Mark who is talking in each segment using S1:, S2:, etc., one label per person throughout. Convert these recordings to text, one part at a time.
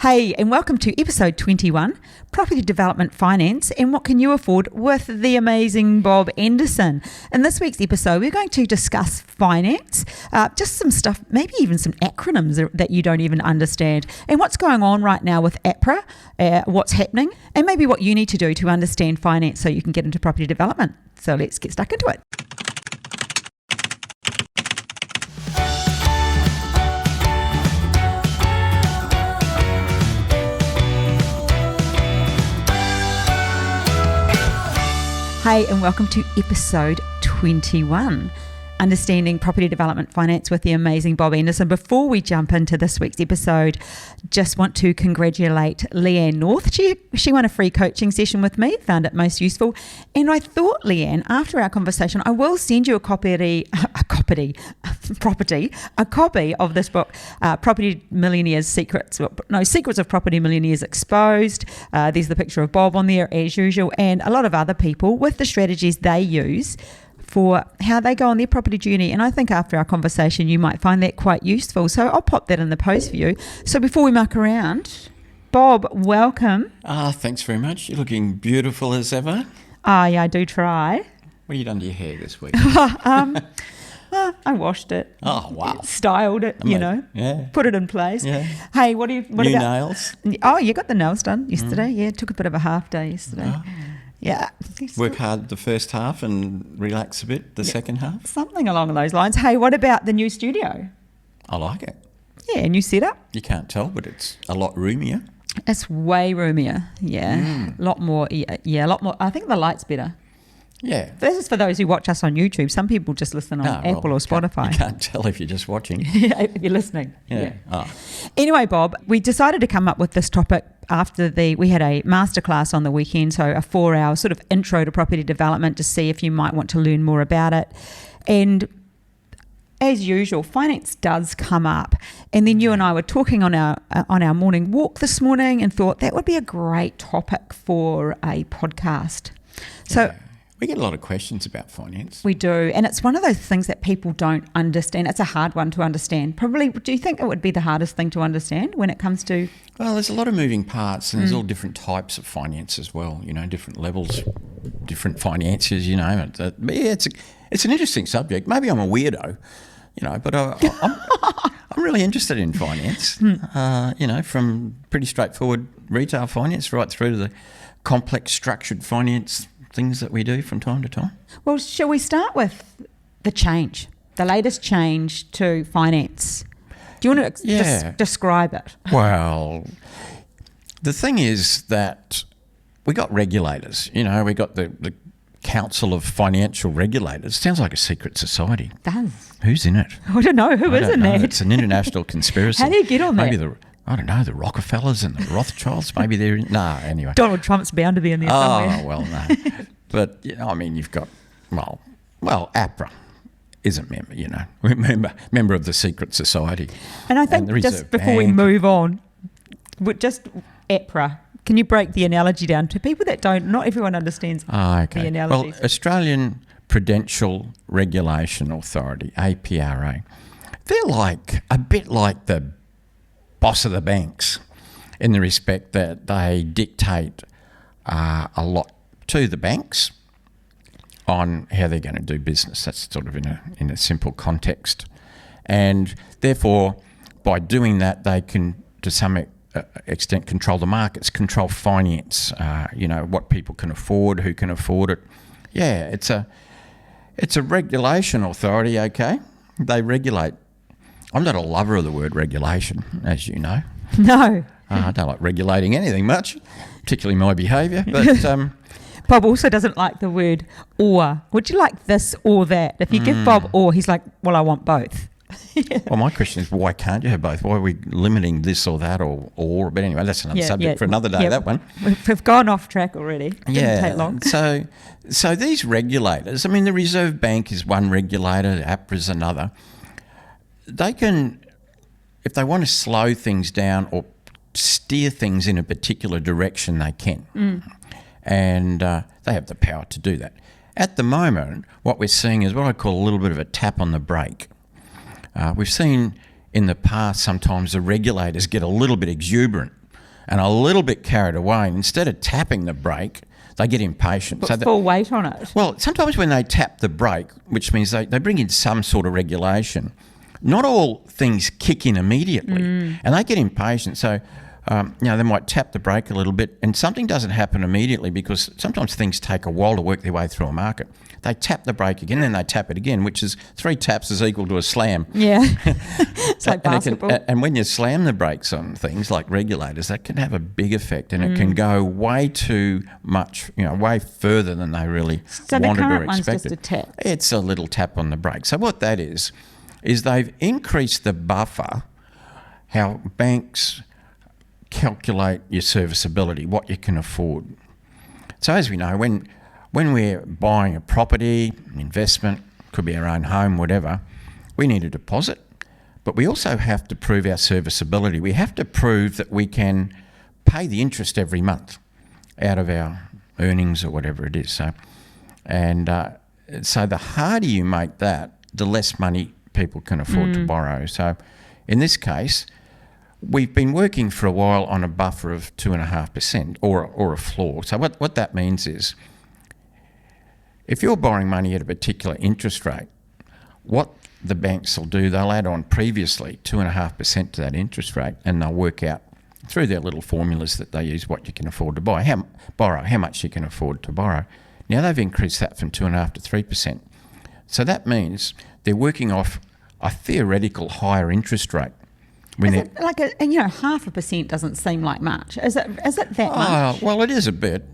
S1: Hey, and welcome to episode 21, Property Development Finance and What Can You Afford with the amazing Bob Andersen. In this week's episode, we're going to discuss finance, just some stuff, maybe even some acronyms that you don't even understand, and what's going on right now with APRA, what's happening, and maybe what you need to do to understand finance so you can get into property development. So let's get stuck into it. Hey, and welcome to episode 21, Understanding Property Development Finance with the amazing Bob Andersen. Before we jump into this week's episode, just want to congratulate Leanne North. She won a free coaching session with me, found it most useful. And I thought, Leanne, after our conversation, I will send you a copy of this book, Property Millionaires Secrets of Property Millionaires Exposed. There's the picture of Bob on there as usual, and a lot of other people with the strategies they use for how they go on their property journey. And I think after our conversation, you might find that quite useful. So I'll pop that in the post for you. So before we muck around, Bob, welcome.
S2: Thanks very much. You're looking beautiful as ever.
S1: Yeah, I do try.
S2: What have you done to your hair this week?
S1: I washed it.
S2: Oh, wow.
S1: Styled it,
S2: Yeah.
S1: Put it in place.
S2: Yeah.
S1: Hey, what
S2: New
S1: about
S2: nails?
S1: Oh, you got the nails done yesterday. Yeah, took a bit of a half day yesterday.
S2: Oh.
S1: Yeah.
S2: Work hard the first half and relax a bit the second half?
S1: Something along those lines. Hey, what about the new studio?
S2: I like it.
S1: Yeah, new setup.
S2: You can't tell, but it's a lot roomier.
S1: It's way roomier. Yeah. A lot more. Yeah, a lot more. I think the light's better.
S2: Yeah.
S1: This is for those who watch us on YouTube. Some people just listen on Apple or Spotify.
S2: You can't tell if you're just watching.
S1: If you're listening.
S2: Yeah. Oh.
S1: Anyway, Bob, we decided to come up with this topic after we had a masterclass on the weekend, so a 4-hour sort of intro to property development to see if you might want to learn more about it. And as usual, finance does come up. And then you and I were talking on our morning walk this morning and thought that would be a great topic for a podcast. So.
S2: Yeah. We get a lot of questions about finance.
S1: We do, and it's one of those things that people don't understand. It's a hard one to understand. Probably, do you think it would be the hardest thing to understand when it comes to...
S2: Well, there's a lot of moving parts, and there's all different types of finance as well, different levels, different finances, But yeah, it's an interesting subject. Maybe I'm a weirdo, but I'm really interested in finance, from pretty straightforward retail finance right through to the complex structured finance things that we do from time to time.
S1: Well, shall we start with the latest change to finance? Do you want to just describe it?
S2: Well, the thing is that we got regulators, we got the Council of Financial Regulators. Sounds like a secret society.
S1: It does.
S2: Who's in it?
S1: I don't know. Who is in that?
S2: It's an international conspiracy.
S1: How do you get on that?
S2: Maybe I don't know, the Rockefellers and the Rothschilds, maybe they're... No, anyway.
S1: Donald Trump's bound to be in there somewhere.
S2: Oh, well, no. But, you've got, well, APRA is a member, member of the secret society.
S1: And I think just before we move on, just APRA, can you break the analogy down to people that not everyone understands the analogy?
S2: Well, Australian Prudential Regulation Authority, APRA, they're a bit like the boss of the banks in the respect that they dictate a lot to the banks on how they're going to do business. That's sort of in a simple context. And therefore, by doing that, they can, to some extent, control the markets, control finance, what people can afford, who can afford it. Yeah, it's a regulation authority, okay? They regulate. I'm not a lover of the word regulation, as you know.
S1: No.
S2: I don't like regulating anything much, particularly my behaviour. But
S1: Bob also doesn't like the word or. Would you like this or that? If you give Bob or, he's like, well, I want both.
S2: Well, my question is, why can't you have both? Why are we limiting this or that or? But anyway, that's another subject for another day, that one.
S1: We've gone off track already. Didn't take long.
S2: So these regulators, the Reserve Bank is one regulator, APRA is another. They can, if they want to slow things down or steer things in a particular direction, they can. And they have the power to do that. At the moment, what we're seeing is what I call a little bit of a tap on the brake. We've seen in the past sometimes the regulators get a little bit exuberant and a little bit carried away. And instead of tapping the brake, they get impatient.
S1: Put full weight on it.
S2: Well, sometimes when they tap the brake, which means they bring in some sort of regulation, not all things kick in immediately, and they get impatient. So, they might tap the brake a little bit, and something doesn't happen immediately because sometimes things take a while to work their way through a market. They tap the brake again, then they tap it again, which is 3 taps is equal to a slam.
S1: Yeah, it's like basketball.
S2: And when you slam the brakes on things like regulators, that can have a big effect, and it can go way too much, way further than they really wanted or expected.
S1: One's just a tap.
S2: It's a little tap on the brake. So what that is they've increased the buffer, how banks calculate your serviceability, what you can afford. So as we know, when we're buying a property, an investment, could be our own home, whatever, we need a deposit, but we also have to prove our serviceability. We have to prove that we can pay the interest every month out of our earnings or whatever it is. So the harder you make that, the less money people can afford to borrow. So in this case, we've been working for a while on a buffer of 2.5% or a floor. So what that means is, if you're borrowing money at a particular interest rate, what the banks will do, they'll add on previously 2.5% to that interest rate, and they'll work out through their little formulas that they use what you can afford to borrow, how much you can afford to borrow. Now they've increased that from 2.5% to 3%. So that means they're working off a theoretical higher interest rate.
S1: Is it like 0.5% doesn't seem like much. Is it that much?
S2: Well, it is a bit.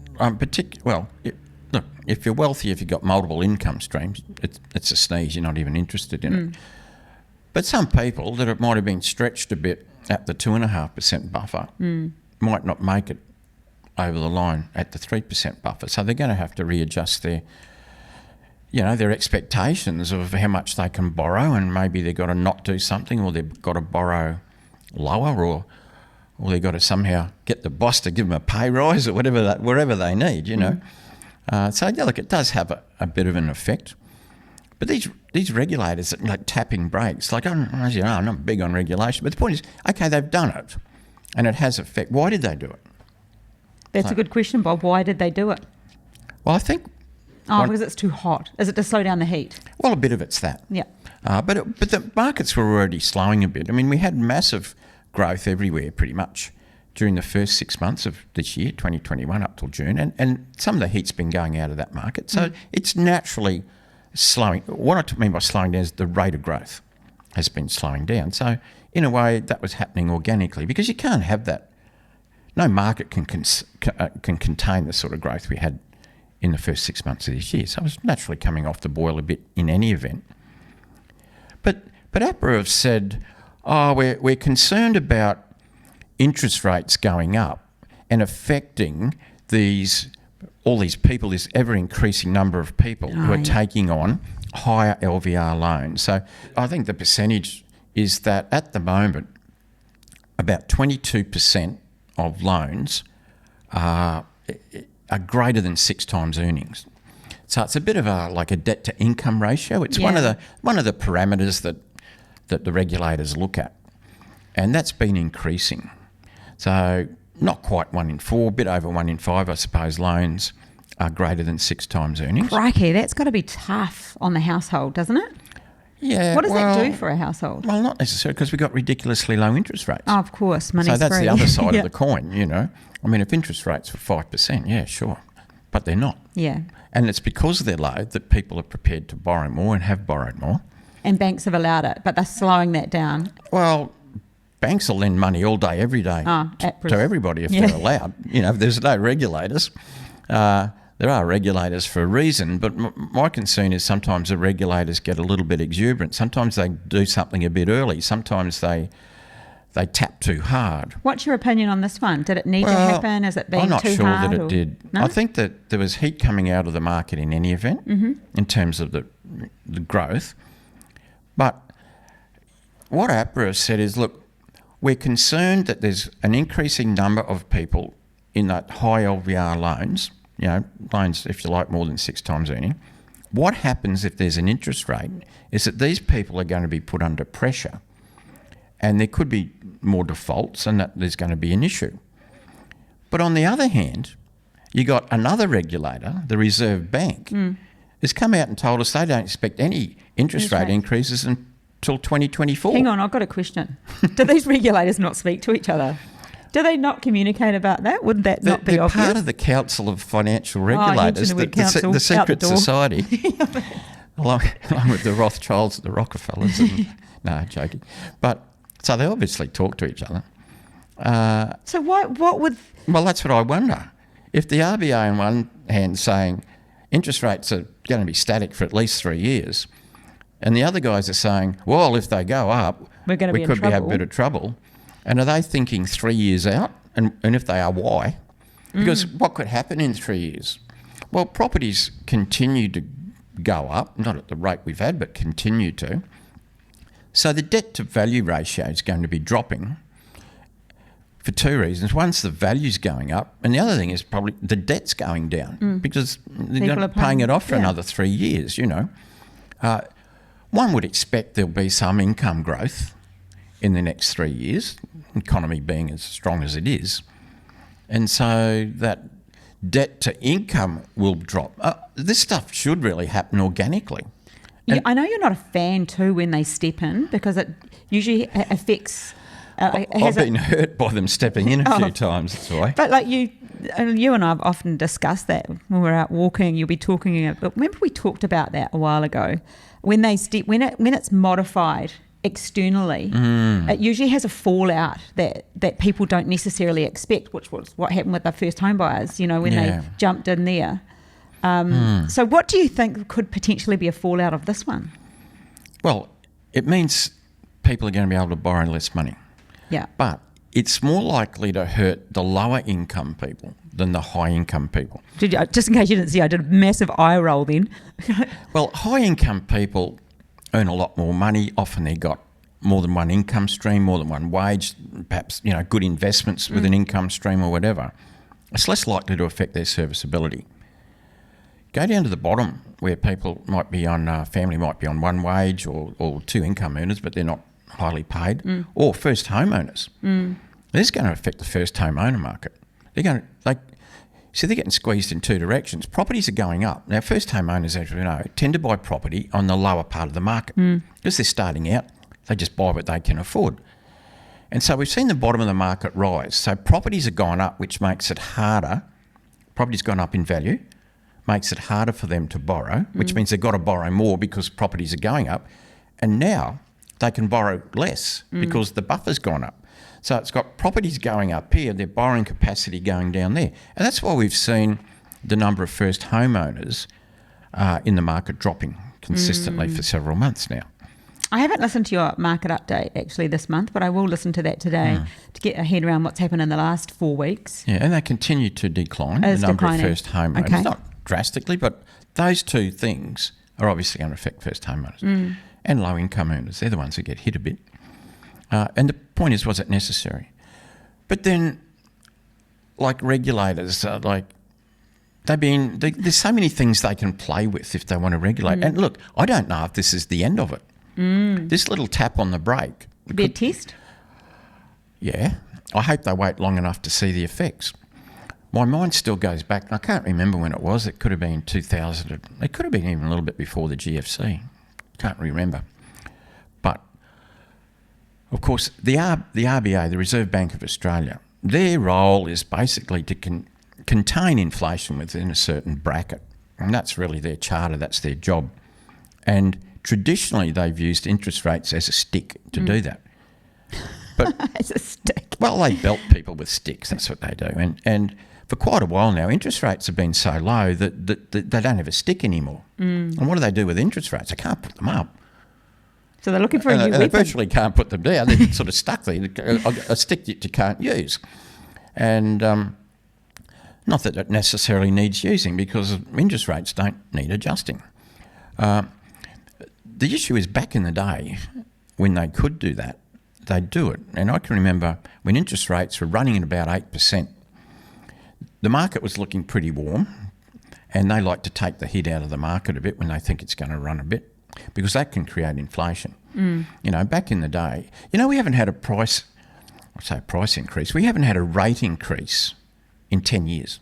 S2: Look, if you're wealthy, if you've got multiple income streams, it's a sneeze. You're not even interested in it. But some people that might have been stretched a bit at the 2.5% buffer might not make it over the line at the 3% buffer. So they're going to have to readjust their expectations of how much they can borrow, and maybe they've got to not do something, or they've got to borrow lower, or they've got to somehow get the boss to give them a pay rise or whatever they need, it does have a bit of an effect. But these regulators, like tapping brakes, as you know, I'm not big on regulation, but the point is, okay, they've done it, and it has effect. Why did they do it?
S1: That's a good question, Bob. Why did they do it?
S2: Well, I think...
S1: because it's too hot. Is it to slow down the heat?
S2: Well, a bit of it's that.
S1: Yeah.
S2: But the markets were already slowing a bit. I mean, we had massive growth everywhere pretty much during the first 6 months of this year, 2021, up till June. And some of the heat's been going out of that market. So it's naturally slowing. What I mean by slowing down is the rate of growth has been slowing down. So in a way, that was happening organically, because you can't have that. No market can contain the sort of growth we had in the first 6 months of this year. So it was naturally coming off the boil a bit in any event. But APRA have said, we're concerned about interest rates going up and affecting all these people, this ever-increasing number of people who are taking on higher LVR loans. So I think the percentage is that at the moment, about 22% of loans are greater than 6 times earnings. So it's a bit of a debt to income ratio. It's one of the parameters that the regulators look at, and that's been increasing. So not quite 1 in 4, a bit over 1 in 5, I suppose, loans are greater than 6 times earnings.
S1: Crikey, that's got to be tough on the household, doesn't it?
S2: Yeah.
S1: What does that do for a household?
S2: Well, not necessarily, because we've got ridiculously low interest rates.
S1: Oh, of course, money's free.
S2: So that's the other side of the coin, I mean, if interest rates were 5%, yeah, sure, but they're not.
S1: Yeah.
S2: And it's because they're low that people are prepared to borrow more and have borrowed more.
S1: And banks have allowed it, but they're slowing that down.
S2: Well, banks will lend money all day, every day to everybody if they're allowed. If there's no regulators. There are regulators for a reason, but my concern is sometimes the regulators get a little bit exuberant. Sometimes they do something a bit early. Sometimes they tap too hard.
S1: What's your opinion on this one? Did it need to happen? Is it being too hard?
S2: I'm not sure that it did.
S1: No?
S2: I think that there was heat coming out of the market in any event in terms of the growth. But what APRA has said is, look, we're concerned that there's an increasing number of people in that high LVR loans, loans, if you like, more than 6 times earning. What happens if there's an interest rate is that these people are going to be put under pressure, and there could be more defaults, and that there's going to be an issue. But on the other hand, you got another regulator, the Reserve Bank, has come out and told us they don't expect any interest rate increases until 2024.
S1: Hang on, I've got a question. Do these regulators not speak to each other? Do they not communicate about that? Wouldn't that not be obvious?
S2: They're part of the Council of Financial Regulators, the secret society, along with the Rothschilds, the Rockefellers. No, joking. But so they obviously talk to each other.
S1: So what would...
S2: Well, that's what I wonder. If the RBA on one hand saying interest rates are going to be static for at least 3 years, and the other guys are saying, well, if they go up, we could have a bit of trouble. And are they thinking 3 years out? And if they are, why? Because what could happen in 3 years? Well, properties continue to go up, not at the rate we've had, but continue to. So the debt to value ratio is going to be dropping for two reasons. One's the value's going up, and the other thing is probably the debt's going down because they're not paying it off for another 3 years, you know. One would expect there'll be some income growth in the next 3 years, economy being as strong as it is. And so that debt to income will drop. This stuff should really happen organically.
S1: Yeah, I know you're not a fan too when they step in because it usually affects...
S2: I've been hurt by them stepping in a few times, that's why.
S1: But like you and I have often discussed that when we're out walking, you'll be talking... But remember we talked about that a while ago. When they step, when it's modified externally, it usually has a fallout that people don't necessarily expect, which was what happened with the first home buyers, you know, when they jumped in there. So what do you think could potentially be a fallout of this one?
S2: Well, it means people are going to be able to borrow less money.
S1: Yeah.
S2: But it's more likely to hurt the lower income people than the high income people.
S1: Just in case you didn't see, I did a massive eye roll then.
S2: Well, high income people earn a lot more money. Often they've got more than one income stream, more than one wage, perhaps, you know, good investments with an income stream or whatever. It's less likely to affect their serviceability. Go down to the bottom where people might be on, family might be on one wage or two income earners, but they're not highly paid, or first homeowners. This is going to affect the first homeowner market. They're getting squeezed in two directions. Properties are going up. Now, first homeowners, as we know, tend to buy property on the lower part of the market. Because they're starting out, they just buy what they can afford. And so we've seen the bottom of the market rise. So properties are gone up, which makes it harder. Property's gone up in value, makes it harder for them to borrow, which means they've got to borrow more because properties are going up. And now they can borrow less because the buffer's gone up. So it's got properties going up here, their borrowing capacity going down there. And that's why we've seen the number of first homeowners in the market dropping consistently for several months now.
S1: I haven't listened to your market update actually this month, but I will listen to that today to get a head around what's happened in the last 4 weeks.
S2: Yeah, and they continue to decline, the number of first homeowners.
S1: Okay.
S2: Not drastically, but those two things are obviously going to affect first homeowners and low income earners. They're the ones who get hit a bit. And the point is, was it necessary? But then, like regulators, there's so many things they can play with if they want to regulate. And look, I don't know if this is the end of it. This little tap on the brake.
S1: Be a test?
S2: Yeah. I hope they wait long enough to see the effects. My mind still goes back, and I can't remember when it was. It could have been 2000. It could have been even a little bit before the GFC. Can't remember. But, of course, the RBA, the Reserve Bank of Australia, their role is basically to contain inflation within a certain bracket. And that's really their charter, that's their job. And traditionally, they've used interest rates as a stick to do that. But
S1: as a stick.
S2: Well, they belt people with sticks, that's what they do. And for quite a while now, interest rates have been so low that they don't have a stick anymore. And what do they do with interest rates? They can't put them up. So
S1: they're looking for a new weapon.
S2: They virtually can't put them down. They're sort of stuck there, a stick that you can't use. And not that it necessarily needs using because interest rates don't need adjusting. The issue is back in the day when they could do that, they'd do it. And I can remember when interest rates were running at about 8%, the market was looking pretty warm and they like to take the hit out of the market a bit when they think it's going to run a bit because that can create inflation. You know, back in the day, we haven't had a price increase. We haven't had a rate increase in 10 years.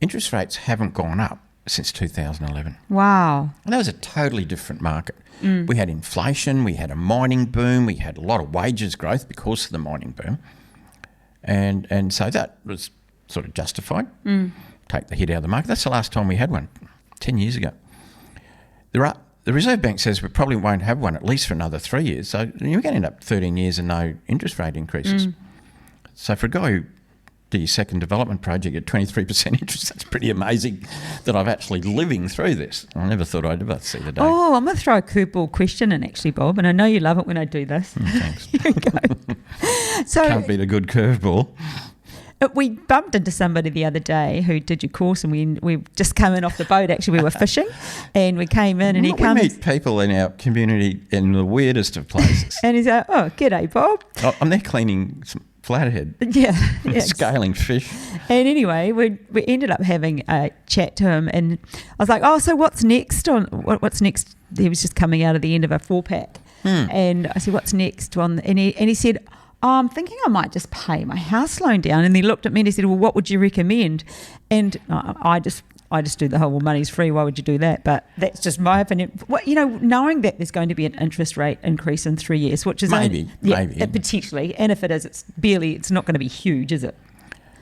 S2: Interest rates haven't gone up since 2011.
S1: Wow.
S2: And that was a totally different market. We had inflation, we had a mining boom, we had a lot of wages growth because of the mining boom. And so that was sort of justified. Take the hit out of the market. That's the last time we had one, 10 years ago. The Reserve Bank says we probably won't have one at least for another 3 years. So you're going to end up 13 years and no interest rate increases. So for a guy who did your second development project at 23% interest, that's pretty amazing that I'm actually living through this. I never thought I'd ever see the day.
S1: Oh, I'm going to throw a curveball question in actually, Bob, and I know you love it when I do this.
S2: Thanks.
S1: Here we go. So
S2: Can't beat a good curveball.
S1: we bumped into somebody the other day who did your course, and we just come in off the boat. Actually, we were fishing, and we came in, and he comes.
S2: We meet people in our community in the weirdest of places.
S1: And he's like, "Oh, g'day, Bob."
S2: I'm there cleaning some flathead.
S1: Yeah,
S2: scaling fish.
S1: And anyway, we ended up having a chat to him, and I was like, "Oh, so what's next? What's next?" He was just coming out of the end of a 4-pack, and I said, "What's next?" And he said, "Oh, I'm thinking I might just pay my house loan down." And he looked at me and he said, "Well, what would you recommend?" And I just do the whole, well, money's free, why would you do that? But that's just my opinion. Knowing that there's going to be an interest rate increase in 3 years, which is
S2: maybe
S1: potentially, and if it is, it's not going to be huge, is it?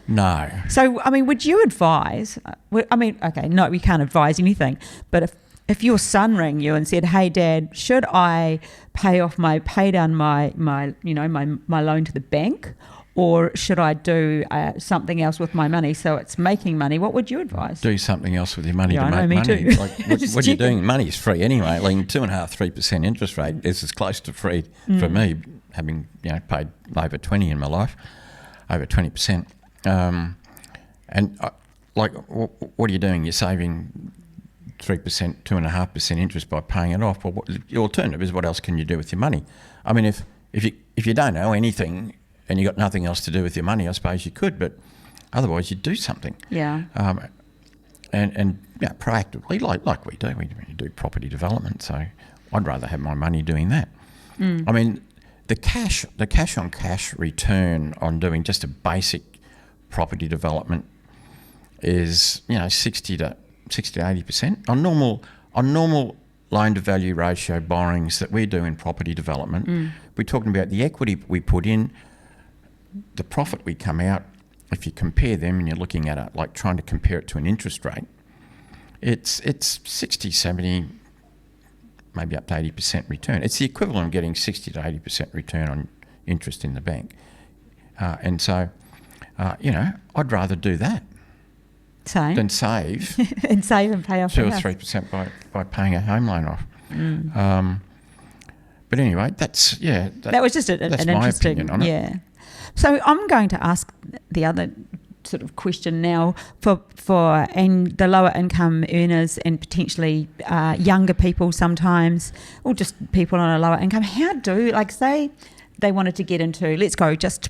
S2: No.
S1: So, I mean, would you advise? Okay, no, we can't advise anything. But if your son rang you and said, "Hey, Dad, should I pay down my loan to the bank, or should I do something else with my money so it's making money?" What would you advise?
S2: Do something else with your money to make
S1: me
S2: money.
S1: Too.
S2: Like, what are you doing? Money's free anyway. Like 2.5-3% interest rate is as close to free for me, having paid over 20 in my life, over 20%. What are you doing? You're saving 3%, 2.5% interest by paying it off. Well, the alternative is, what else can you do with your money? I mean, if you don't know anything and you got nothing else to do with your money, I suppose you could, but otherwise you'd do something.
S1: Yeah.
S2: And proactively, like we do. We do property development, so I'd rather have my money doing that. I mean, the cash on cash return on doing just a basic property development is 60 to 80%. On normal loan to value ratio borrowings that we do in property development, we're talking about the equity we put in, the profit we come out. If you compare them and you're looking at it, trying to compare it to an interest rate, it's 60, 70, maybe up to 80% return. It's the equivalent of getting 60 to 80% return on interest in the bank. And so, I'd rather do that.
S1: Same.
S2: Than save
S1: and pay off
S2: 2 or 3% by paying a home loan off. But anyway, that was just an interesting. My opinion on it.
S1: So I'm going to ask the other sort of question now for and the lower income earners and potentially younger people sometimes, or just people on a lower income. How say they wanted to get into, let's go just.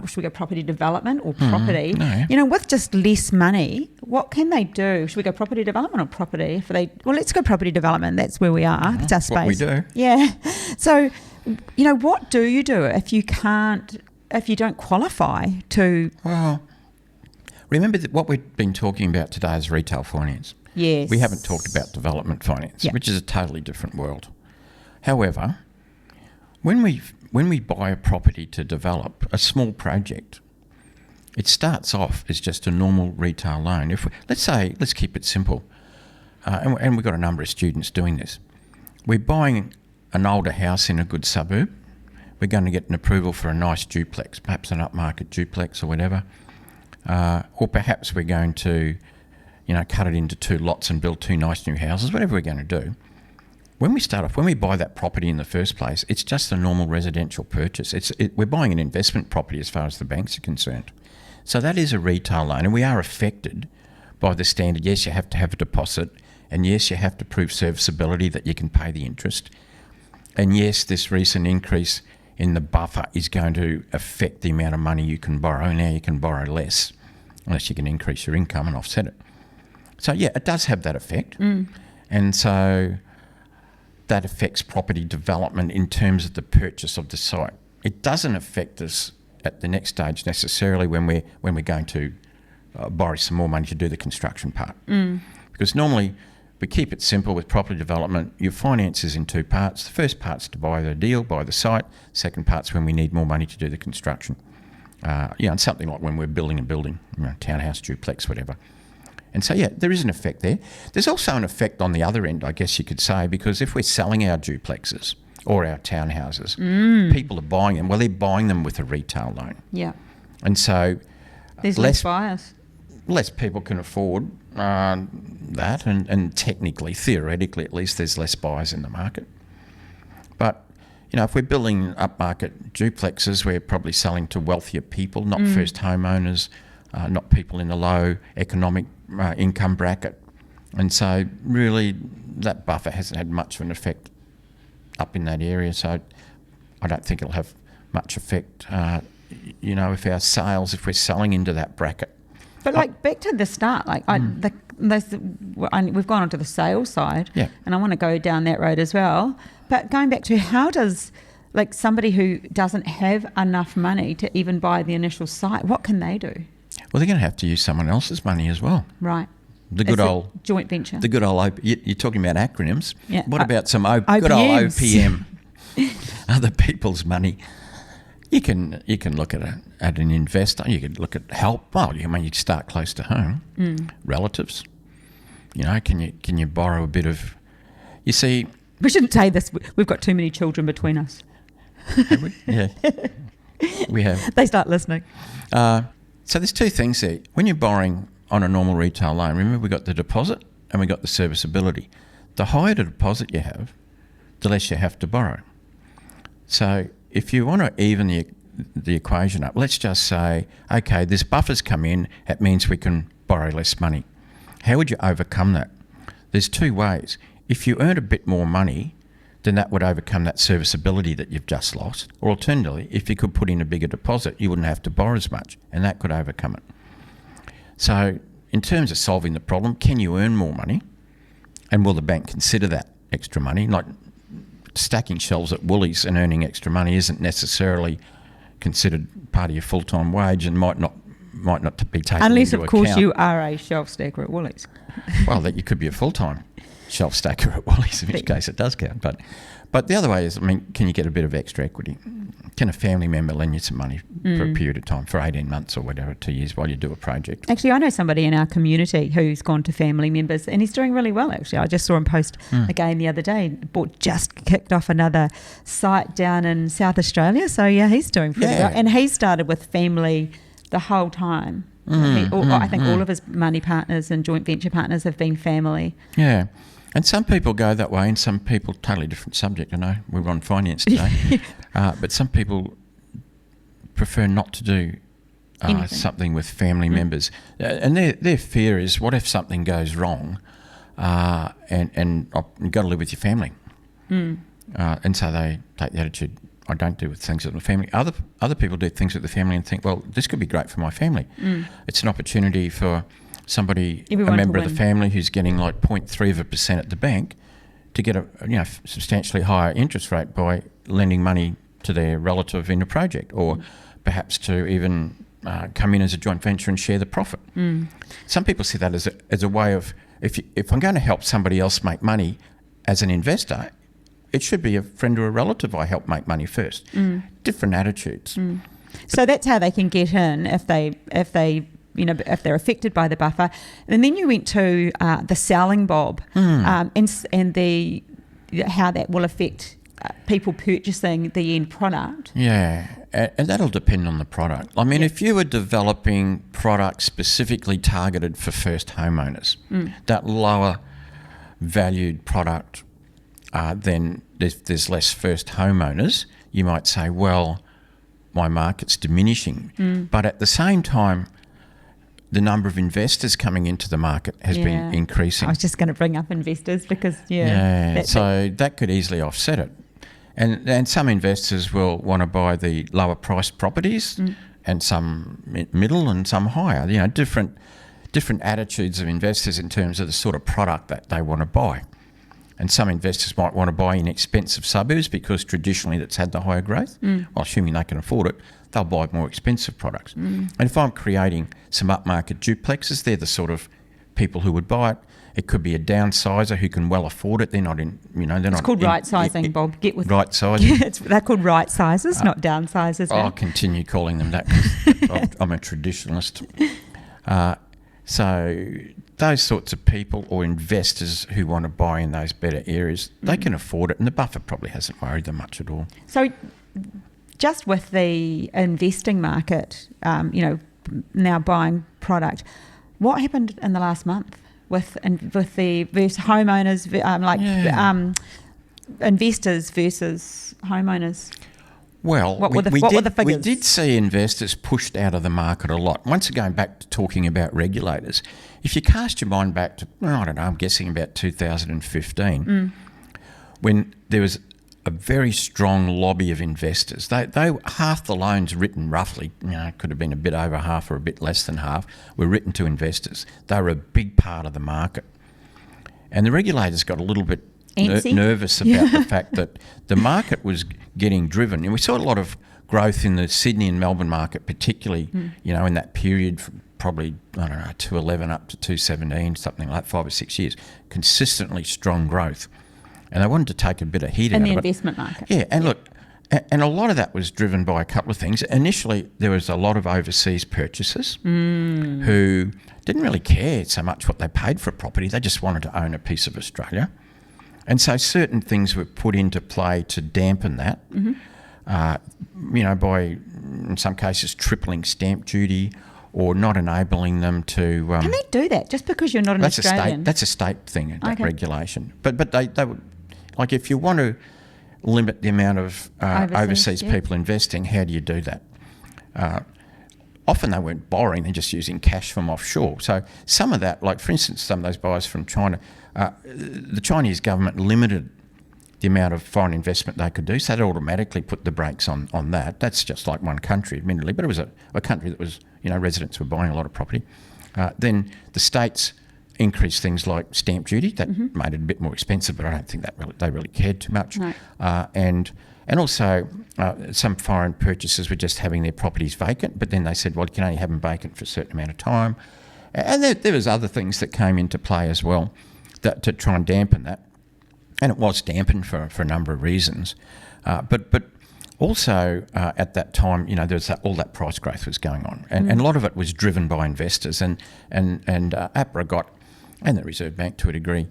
S1: Should we go property development or property?
S2: No.
S1: With just less money, what can they do? Should we go property development or property? Let's go property development. That's where we are. It's our space.
S2: What we do.
S1: Yeah. So, what do you do if you don't qualify to?
S2: Well, remember that what we've been talking about today is retail finance.
S1: Yes.
S2: We haven't talked about development finance, which is a totally different world. However, when we buy a property to develop a small project, it starts off as just a normal retail loan. Let's keep it simple, and we've got a number of students doing this. We're buying an older house in a good suburb. We're going to get an approval for a nice duplex, perhaps an upmarket duplex or whatever, or perhaps we're going to, cut it into 2 lots and build 2 nice new houses. Whatever we're going to do. When we buy that property in the first place, it's just a normal residential purchase. We're buying an investment property as far as the banks are concerned. So that is a retail loan, and we are affected by the standard. Yes, you have to have a deposit, and yes, you have to prove serviceability that you can pay the interest. And yes, this recent increase in the buffer is going to affect the amount of money you can borrow. Now you can borrow less, unless you can increase your income and offset it. So yeah, it does have that effect. And so that affects property development in terms of the purchase of the site. It doesn't affect us at the next stage necessarily when we're going to borrow some more money to do the construction part. Because normally we keep it simple with property development. Your finance is in two parts. The first part's to buy the deal, buy the site. Second part's when we need more money to do the construction. And something like when we're building a building, townhouse, duplex, whatever. And so, there is an effect there. There's also an effect on the other end, I guess you could say, because if we're selling our duplexes or our townhouses, people are buying them. Well, they're buying them with a retail loan.
S1: Yeah.
S2: And so
S1: there's less buyers. Less people can afford that, and technically, theoretically at least, there's less buyers in the market. But, if we're building upmarket duplexes, we're probably selling to wealthier people, not first homeowners, not people in the low economic income bracket. And so really that buffer hasn't had much of an effect up in that area. So I don't think it'll have much effect, if our sales, if we're selling into that bracket. But back to the start, we've gone onto the sales side, and I want to go down that road as well. But going back to how does somebody who doesn't have enough money to even buy the initial site, what can they do?
S2: Well, they're going to have to use someone else's money as well.
S1: Right.
S2: The good old
S1: joint venture.
S2: The good old you're talking about acronyms.
S1: Yeah.
S2: What about some good old OPM? Other people's money. You can look at an investor. You could look at help. Well, you start close to home. Relatives. Can you borrow a bit of? You see,
S1: we shouldn't say this. We've got too many children between us.
S2: Have we? Yeah, we have.
S1: They start listening.
S2: So there's two things there. When you're borrowing on a normal retail loan, remember we got the deposit and we got the serviceability. The higher the deposit you have, the less you have to borrow. So if you want to even the equation up, let's just say, okay, this buffer's come in, it means we can borrow less money. How would you overcome that? There's two ways. If you earn a bit more money, then that would overcome that serviceability that you've just lost. Or alternatively, if you could put in a bigger deposit, you wouldn't have to borrow as much, and that could overcome it. So in terms of solving the problem, can you earn more money? And will the bank consider that extra money? Like stacking shelves at Woolies and earning extra money isn't necessarily considered part of your full-time wage and might not be taken
S1: unless,
S2: into
S1: of course,
S2: account.
S1: you are a shelf stacker at Woolies.
S2: Well, that you could be a full-time shelf stacker at Woolies, in which case it does count. But the other way is, can you get a bit of extra equity? Can a family member lend you some money for a period of time, for 18 months or whatever, 2 years, while you do a project?
S1: Actually, I know somebody in our community who's gone to family members, and he's doing really well, actually. I just saw him post again the other day. Just kicked off another site down in South Australia. So, he's doing pretty well. And he started with family the whole time. I think all of his money partners and joint venture partners have been family.
S2: Yeah. And some people go that way, and some people, totally different subject, I know, we're on finance today, but some people prefer not to do something with family members. And their fear is, what if something goes wrong and you've got to live with your family? And so they take the attitude, I don't do with things with my family. Other people do things with the family and think, well, this could be great for my family. It's an opportunity for somebody,
S1: everyone,
S2: a member of the family who's getting 0.3% at the bank, to get a substantially higher interest rate by lending money to their relative in a project, or perhaps to even come in as a joint venture and share the profit. Some people see that as a way of, if I'm going to help somebody else make money as an investor, it should be a friend or a relative I help make money first. Different attitudes.
S1: So that's how they can get in if they're affected by the buffer. And then you went to the selling bob and how that will affect people purchasing the end product.
S2: Yeah, and that'll depend on the product. I mean, if you were developing products specifically targeted for first homeowners, that lower valued product, then there's less first homeowners, you might say, well, my market's diminishing. But at the same time, the number of investors coming into the market has been increasing.
S1: I was just going to bring up investors because,
S2: so that could easily offset it. And some investors will want to buy the lower priced properties, and some middle and some higher. Different attitudes of investors in terms of the sort of product that they want to buy. And some investors might want to buy in expensive suburbs because traditionally that's had the higher growth. Well, assuming they can afford it, they'll buy more expensive products. And if I'm creating some upmarket duplexes, they're the sort of people who would buy it. It could be a downsizer who can well afford it. They're not in,
S1: It's called right sizing, Bob. Get with
S2: right sizing.
S1: They're called right sizes, not downsizers.
S2: I'll continue calling them that because I'm a traditionalist. So those sorts of people or investors who want to buy in those better areas, they can afford it, and the buffer probably hasn't worried them much at all.
S1: So just with the investing market, now buying product, what happened in the last month with the homeowners, investors versus homeowners?
S2: Well,
S1: what were the figures?
S2: We did see investors pushed out of the market a lot. Once again, back to talking about regulators, if you cast your mind back to, I'm guessing about 2015, when there was a very strong lobby of investors. They half the loans written roughly, it could have been a bit over half or a bit less than half, were written to investors. They were a big part of the market. And the regulators got a little bit nervous about the fact that the market was getting driven. And we saw a lot of growth in the Sydney and Melbourne market, particularly, in that period from probably, 2011 up to 2017, something like 5 or 6 years, consistently strong growth. And they wanted to take a bit of heat out of it.
S1: In the investment market.
S2: Yeah, and look, and a lot of that was driven by a couple of things. Initially, there was a lot of overseas purchasers who didn't really care so much what they paid for a property. They just wanted to own a piece of Australia. And so certain things were put into play to dampen that, by, in some cases, tripling stamp duty or not enabling them to...
S1: Can they do that just because you're not an Australian?
S2: That's a state thing, that regulation. But they would... Like, if you want to limit the amount of overseas people investing, how do you do that? Often they weren't borrowing, they're just using cash from offshore. So some of that, like for instance, some of those buyers from China, the Chinese government limited the amount of foreign investment they could do, so they automatically put the brakes on that. That's just like one country, admittedly, but it was a country that was, residents were buying a lot of property. Then the states increased things like stamp duty. That made it a bit more expensive, but I don't think they really cared too much.
S1: No.
S2: And also some foreign purchasers were just having their properties vacant, but then they said, well, you can only have them vacant for a certain amount of time. And there was other things that came into play as well to try and dampen that. And it was dampened for a number of reasons. But also at that time, there was all that price growth was going on. And a lot of it was driven by investors. And APRA got, and the Reserve Bank to a degree,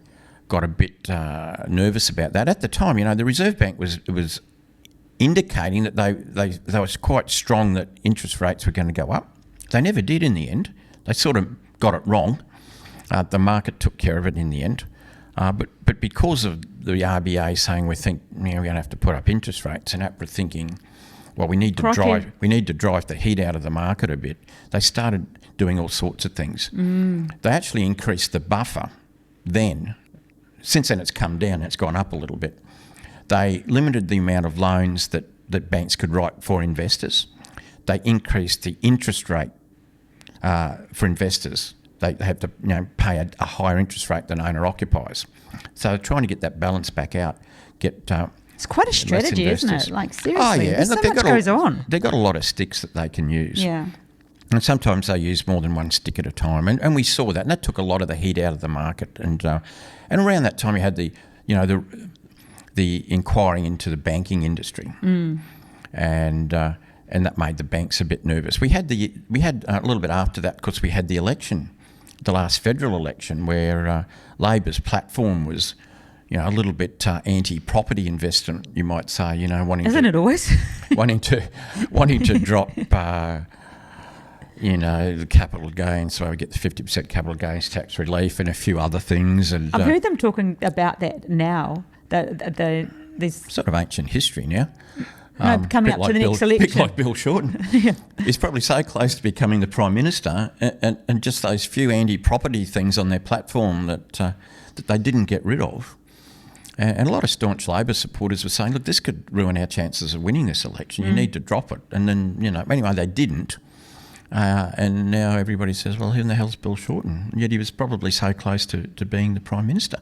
S2: got a bit nervous about that. At the time, the Reserve Bank was indicating that they was quite strong that interest rates were going to go up. They never did in the end. They sort of got it wrong. The market took care of it in the end. But because of the RBA saying we think we're going to have to put up interest rates, and APRA thinking, well, we need to drive the heat out of the market a bit, they started doing all sorts of things. They actually increased the buffer then. Since then it's come down, it's gone up a little bit. They limited the amount of loans that banks could write for investors. They increased the interest rate for investors. They have to pay a higher interest rate than owner-occupiers. So they're trying to get that balance back out,
S1: it's quite a strategy, isn't it? Like, seriously,
S2: oh, yeah.
S1: And so much goes on.
S2: They've got a lot of sticks that they can use.
S1: Yeah.
S2: And sometimes they use more than one stick at a time. And we saw that, and that took a lot of the heat out of the market. And around that time you had the inquiry into the banking industry. And that made the banks a bit nervous. We had a little bit after that, because we had the election, the last federal election, where Labor's platform was, a little bit anti-property investment, you might say.
S1: Isn't it always?
S2: wanting to drop, the capital gains, so we get the 50% capital gains tax relief and a few other things. And
S1: I've heard them talking about that now. This
S2: sort of ancient history now.
S1: Coming up to the next election.
S2: A bit like Bill Shorten. He's probably so close to becoming the Prime Minister, and just those few anti-property things on their platform that they didn't get rid of. And a lot of staunch Labor supporters were saying, look, this could ruin our chances of winning this election. You need to drop it. And then, anyway, they didn't. And now everybody says, well, who in the hell's Bill Shorten? And yet he was probably so close to being the Prime Minister.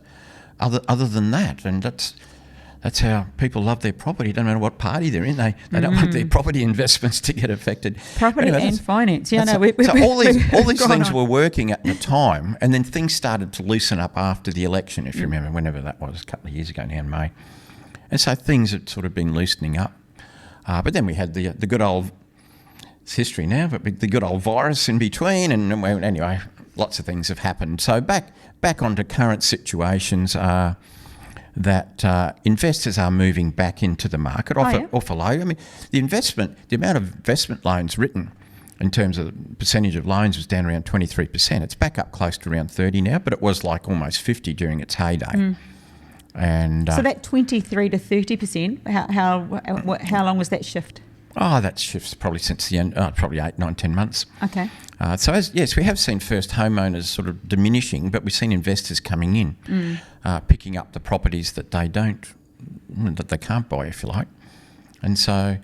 S2: other than that. And that's how people love their property. It doesn't matter what party they're in. They don't want their property investments to get affected.
S1: Property and finance. Yeah, no.
S2: So all these things were working at the time, and then things started to loosen up after the election, if you remember, whenever that was, a couple of years ago now in May. And so things had sort of been loosening up. But then we had the good old, it's history now, but the good old virus in between. And anyway, lots of things have happened. So back onto current situations that investors are moving back into the market off a low. I mean, the amount of investment loans written in terms of the percentage of loans was down around 23%. It's back up close to around 30 now, but it was like almost 50 during its heyday. And
S1: so that 23 to 30%, how long was that shift?
S2: Oh, that shift's probably since the end, probably 8, 9, 10 months.
S1: Okay.
S2: So yes, we have seen first homeowners sort of diminishing, but we've seen investors coming in, picking up the properties that they can't buy, if you like. And so,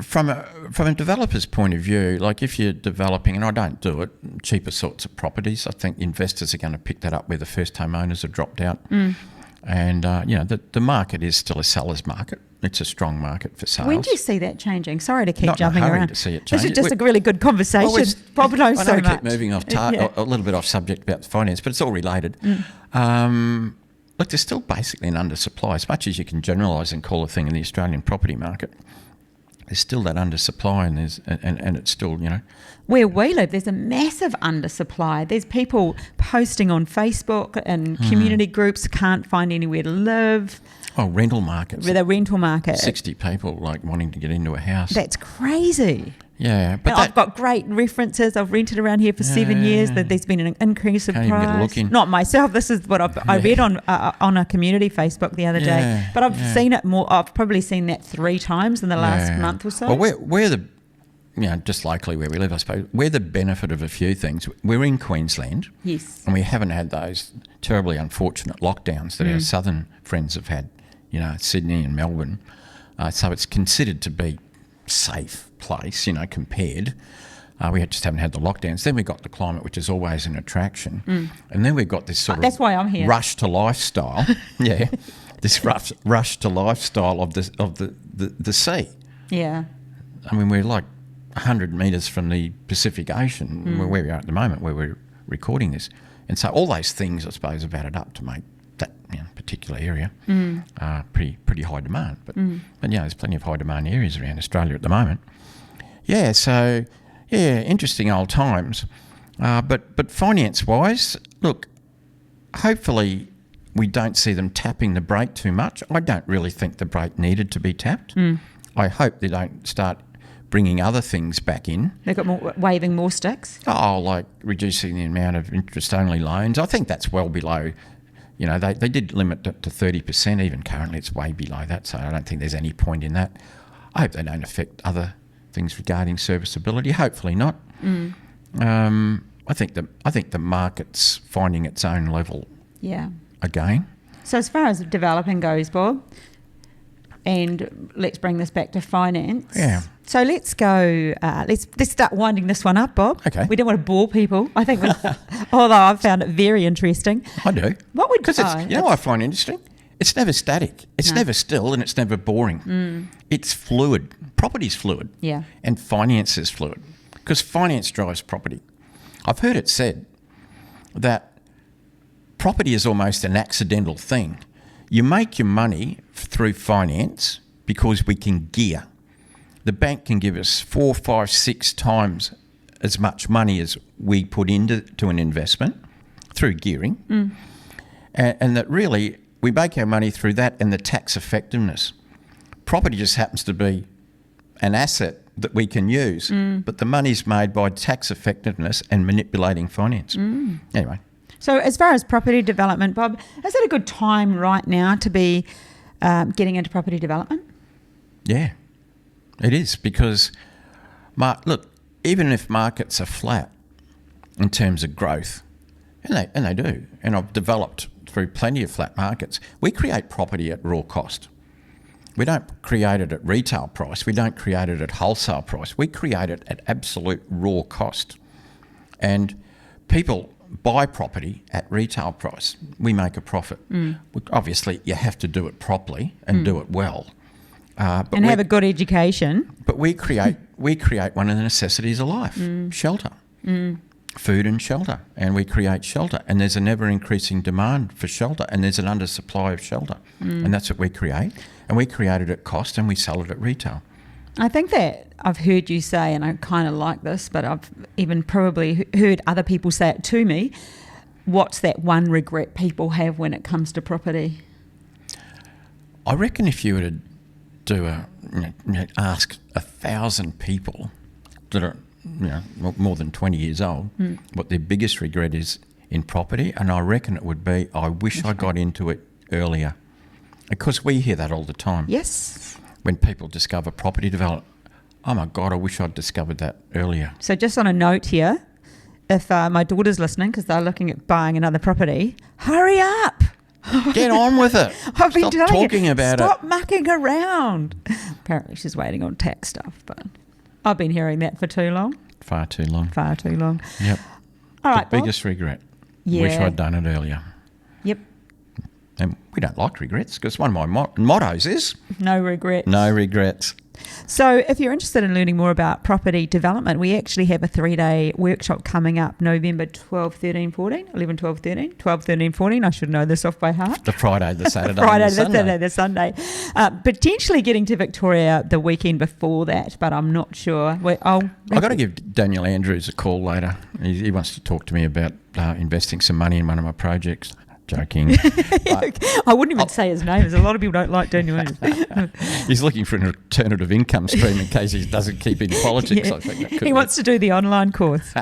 S2: from a developer's point of view, like if you're developing, and I don't do it, cheaper sorts of properties, I think investors are going to pick that up where the first homeowners have dropped out. And the market is still a seller's market. It's a strong market for sales.
S1: When do you see that changing? Sorry to keep
S2: Not
S1: jumping
S2: in a hurry
S1: around.
S2: To see it change.
S1: This is just a really good conversation. Bob knows so much.
S2: I keep moving off a little bit off subject about finance, but it's all related. Look, there's still basically an undersupply. As much as you can generalise and call a thing in the Australian property market, there's still that undersupply, and it's still,
S1: Where we live, there's a massive undersupply. There's people posting on Facebook and community groups, can't find anywhere to live.
S2: Oh, rental markets.
S1: With a rental market.
S2: 60 people wanting to get into a house.
S1: That's crazy.
S2: Yeah. But
S1: I've got great references. I've rented around here for 7 years. That there's been an increase of price.
S2: Can't even get a look in.
S1: Not myself. This is what I read on a community Facebook the other day. But I've seen it more. I've probably seen that 3 times in the last month or so.
S2: Well, we're the, just locally where we live, I suppose, we're the benefit of a few things. We're in Queensland.
S1: Yes.
S2: And we haven't had those terribly unfortunate lockdowns that our southern friends have had, Sydney and Melbourne. So it's considered to be safe place, compared. We just haven't had the lockdowns. Then we got the climate, which is always an attraction. And then we've got this sort of
S1: that's why I'm here.
S2: Rush to lifestyle. This rush to lifestyle of the sea.
S1: Yeah.
S2: I mean, we're like 100 metres from the Pacific Ocean, where we are at the moment, where we're recording this. And so all those things, I suppose, have added up to make that particular area pretty high demand. But there's plenty of high demand areas around Australia at the moment. Yeah, so, interesting old times. But finance-wise, look, hopefully we don't see them tapping the brake too much. I don't really think the brake needed to be tapped. I hope they don't start bringing other things back in.
S1: They've got waving more sticks?
S2: Oh, like reducing the amount of interest-only loans. I think that's well below, they did limit it to 30%. Even currently it's way below that, so I don't think there's any point in that. I hope they don't affect other things regarding serviceability. Hopefully not. I think the market's finding its own level again.
S1: So as far as developing goes, Bob, and let's bring this back to finance.
S2: Yeah.
S1: So let's go. Let's start winding this one up, Bob.
S2: Okay.
S1: We don't want to bore people. I think, although I've found it very interesting.
S2: I do.
S1: What would
S2: because what I find interesting? It's never static. It's never still, and it's never boring. It's fluid. Property's fluid.
S1: Yeah.
S2: And finance is fluid because finance drives property. I've heard it said that property is almost an accidental thing. You make your money through finance because we can gear. The bank can give us 4, 5, 6 times as much money as we put into an investment through gearing. And that really we make our money through that and the tax effectiveness. Property just happens to be an asset that we can use, but the money's made by tax effectiveness and manipulating finance. Anyway.
S1: So as far as property development, Bob, is it a good time right now to be getting into property development?
S2: Yeah, it is because, look, even if markets are flat in terms of growth, and they do, and I've developed through plenty of flat markets, we create property at raw cost. We don't create it at retail price. We don't create it at wholesale price. We create it at absolute raw cost. And people buy property at retail price. We make a profit. Obviously, you have to do it properly and do it well.
S1: And have a good education.
S2: But we create one of the necessities of life, shelter, food and shelter. And we create shelter. And there's a never-increasing demand for shelter, and there's an undersupply of shelter. And that's what we create. And we create it at cost and we sell it at retail.
S1: I think that I've heard you say, and I kind of like this, but I've even probably heard other people say it to me, what's that one regret people have when it comes to property?
S2: I reckon if you were to ask 1,000 people that are more than 20 years old what their biggest regret is in property, and I reckon it would be, I wish I got into it earlier. Because we hear that all the time.
S1: Yes.
S2: When people discover property development, oh my God, I wish I'd discovered that earlier.
S1: So just on a note here, if my daughter's listening because they're looking at buying another property, hurry up.
S2: Get on with it.
S1: I've been
S2: Stop talking about it.
S1: Stop mucking around. Apparently she's waiting on tax stuff, but I've been hearing that for too long.
S2: Far too long.
S1: Far too long.
S2: Yep.
S1: All right,
S2: biggest regret.
S1: Yeah.
S2: Wish I'd done it earlier.
S1: Yep.
S2: And we don't like regrets because one of my mottos is...
S1: No regrets.
S2: No regrets.
S1: So if you're interested in learning more about property development, we actually have a 3-day workshop coming up November 12, 13, 14, 11, 12, 13, 12, 13, 14. I should know this off by heart.
S2: The Friday, the Saturday,
S1: Friday,
S2: and the Sunday.
S1: Saturday, the Sunday. Potentially getting to Victoria the weekend before that, but I'm not sure.
S2: I've got to give Daniel Andrews a call later. He wants to talk to me about investing some money in one of my projects. Joking.
S1: I wouldn't even say his name, as a lot of people don't like Daniel Andrews.
S2: He's looking for an alternative income stream in case he doesn't keep in politics.
S1: Yeah.
S2: I think that could
S1: he wants to do the online course.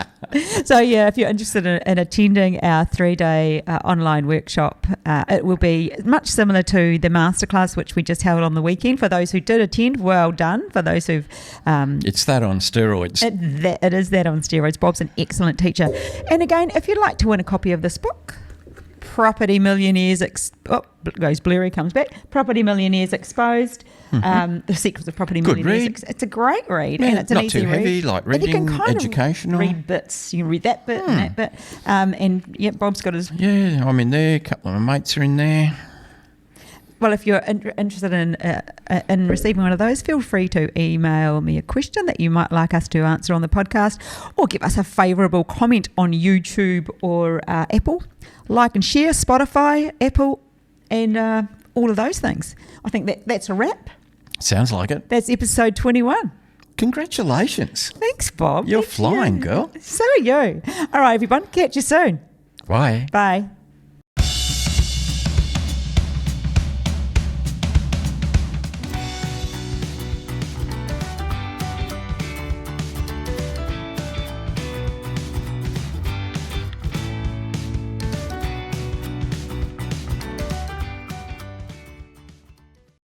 S1: So, yeah, if you're interested in attending our 3-day online workshop, it will be much similar to the masterclass, which we just held on the weekend. For those who did attend, well done. For those who've...
S2: it's that on steroids.
S1: It is that on steroids. Bob's an excellent teacher. And again, if you'd like to win a copy of this book... Property Millionaires, goes blurry, comes back. Property Millionaires Exposed. The Secrets of Property
S2: Good
S1: Millionaires. It's a great read,
S2: Yeah,
S1: and it's an
S2: not
S1: easy
S2: too
S1: read.
S2: heavy, like reading, educational.
S1: Read bits. You can read that bit and that bit. And yeah, Bob's got his.
S2: Yeah, I'm in there. A couple of my mates are in there.
S1: Well, if you're interested in receiving one of those, feel free to email me a question that you might like us to answer on the podcast, or give us a favourable comment on YouTube or Apple. Like and share, Spotify, Apple, and all of those things. I think that's a wrap.
S2: Sounds like it.
S1: That's episode 21.
S2: Congratulations.
S1: Thanks, Bob.
S2: You're flying, girl.
S1: So are you. All right, everyone. Catch you soon.
S2: Bye.
S1: Bye.